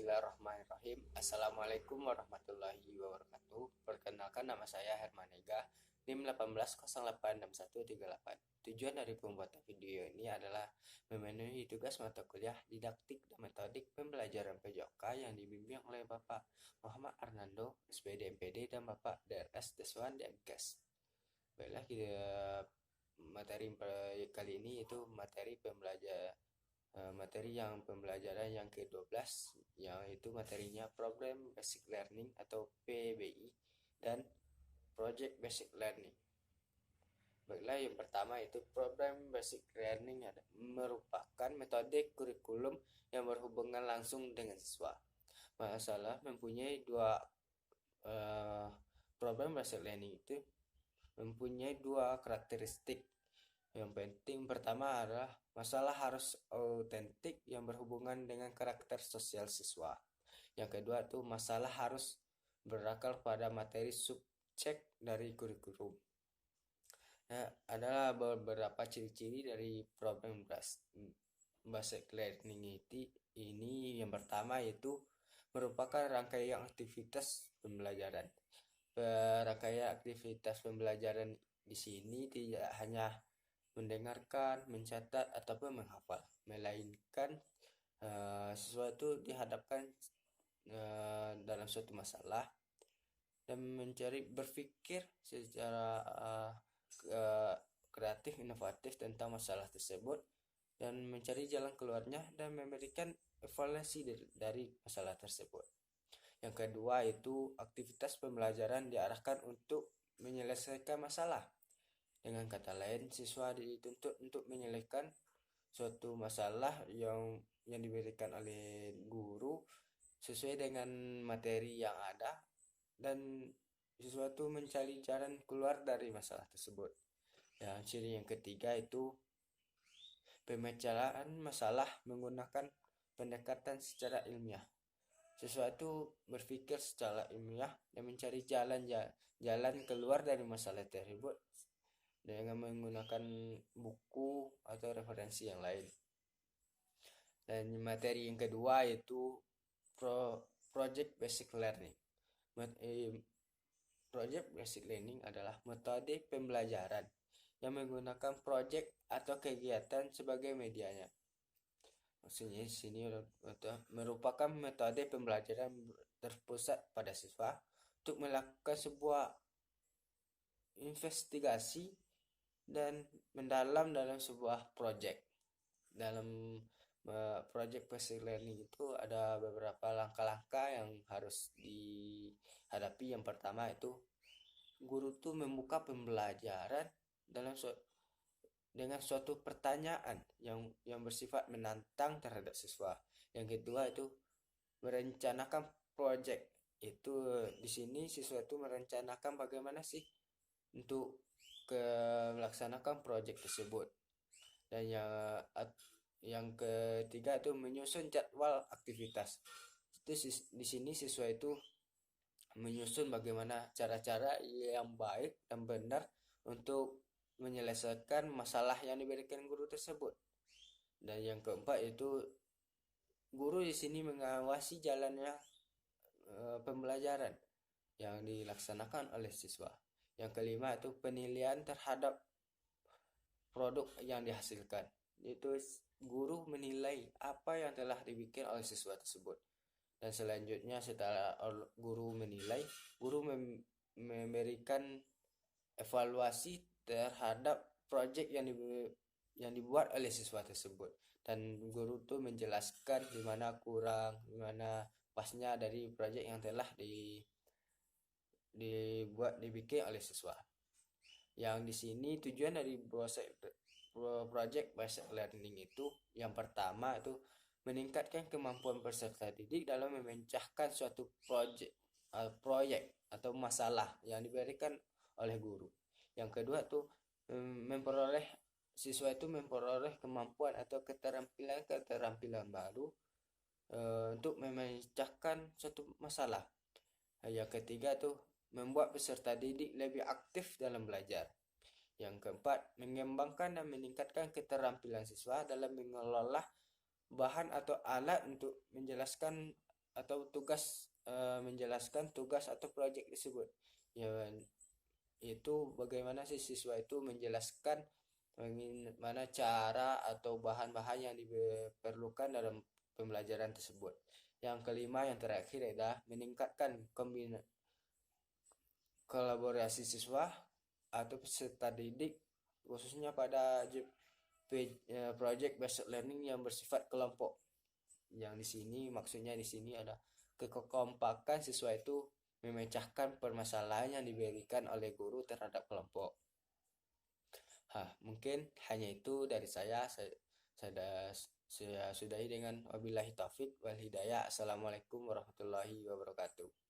Bismillahirrahmanirrahim. Assalamualaikum warahmatullahi wabarakatuh. Perkenalkan, nama saya Hermanega, NIM 18086138. Tujuan dari pembuatan video ini adalah memenuhi tugas mata kuliah didaktik dan metodik pembelajaran PJOK yang dibimbing oleh Bapak Muhammad Arnando, SPD MPD, dan Bapak DRS Deswan DMKes. Baiklah, materi kali ini itu materi yang pembelajaran yang ke-12, yaitu materinya Program Basic Learning atau PBI dan Project Basic Learning. Baiklah, yang pertama itu Program Basic Learning merupakan metode kurikulum yang berhubungan langsung dengan siswa. Masalah mempunyai program basic learning itu mempunyai dua karakteristik. Yang penting pertama adalah masalah harus autentik yang berhubungan dengan karakter sosial siswa. Yang kedua tuh masalah harus berakar pada materi subjek dari kurikulum. Nah, adalah beberapa ciri-ciri dari program basic learning ini. Yang pertama yaitu merupakan rangkaian aktivitas pembelajaran. Rangkaian aktivitas pembelajaran di sini tidak hanya mendengarkan, mencatat, ataupun menghafal, melainkan siswa itu dihadapkan dalam suatu masalah dan mencari berpikir secara kreatif, inovatif tentang masalah tersebut dan mencari jalan keluarnya dan memberikan evaluasi dari masalah tersebut. Yang kedua itu aktivitas pembelajaran diarahkan untuk menyelesaikan masalah. Dengan kata lain, siswa dituntut untuk menyelesaikan suatu masalah yang diberikan oleh guru sesuai dengan materi yang ada, dan siswa itu mencari jalan keluar dari masalah tersebut. Dan ciri yang ketiga itu pemecahan masalah menggunakan pendekatan secara ilmiah. Siswa itu berpikir secara ilmiah dan mencari jalan keluar dari masalah tersebut dengan menggunakan buku atau referensi yang lain. Dan materi yang kedua yaitu Project Basic Learning. Project Basic Learning adalah metode pembelajaran yang menggunakan proyek atau kegiatan sebagai medianya. Maksudnya di sini merupakan metode pembelajaran terpusat pada siswa untuk melakukan sebuah investigasi dan mendalam dalam sebuah proyek. Dalam project basic learning itu ada beberapa langkah-langkah yang harus dihadapi. Yang pertama itu guru tuh membuka pembelajaran dengan suatu pertanyaan yang bersifat menantang terhadap siswa. Yang kedua itu merencanakan proyek. Itu di sini siswa itu merencanakan bagaimana sih untuk melaksanakan proyek tersebut. Dan yang ketiga itu menyusun jadwal aktivitas. Itu di sini siswa itu menyusun bagaimana cara-cara yang baik dan benar untuk menyelesaikan masalah yang diberikan guru tersebut. Dan yang keempat itu guru di sini mengawasi jalannya pembelajaran yang dilaksanakan oleh siswa. Yang kelima itu penilaian terhadap produk yang dihasilkan. Itu guru menilai apa yang telah dibikin oleh siswa tersebut. Dan selanjutnya setelah guru menilai, guru memberikan evaluasi terhadap proyek yang dibuat oleh siswa tersebut. Dan guru tuh menjelaskan di mana kurang, di mana pasnya dari proyek yang telah dibikin oleh siswa. Yang di sini tujuan dari project basic learning itu yang pertama itu meningkatkan kemampuan peserta didik dalam memecahkan suatu proyek atau masalah yang diberikan oleh guru. Yang kedua tuh siswa itu memperoleh kemampuan atau keterampilan baru untuk memecahkan suatu masalah. Yang ketiga tuh membuat peserta didik lebih aktif dalam belajar. Yang keempat, mengembangkan dan meningkatkan keterampilan siswa dalam mengelola bahan atau alat untuk menjelaskan atau tugas, menjelaskan tugas atau proyek tersebut. Ya, itu bagaimana si siswa itu menjelaskan bagaimana cara atau bahan-bahan yang diperlukan dalam pembelajaran tersebut. Yang kelima, yang terakhir adalah meningkatkan kolaborasi siswa atau peserta didik khususnya pada project based learning yang bersifat kelompok. Yang di sini maksudnya di sini ada kekompakan siswa itu memecahkan permasalahan yang diberikan oleh guru terhadap kelompok. Mungkin hanya itu dari saya. Saya sudahi dengan wabillahi taufik wal hidayah. Assalamualaikum warahmatullahi wabarakatuh.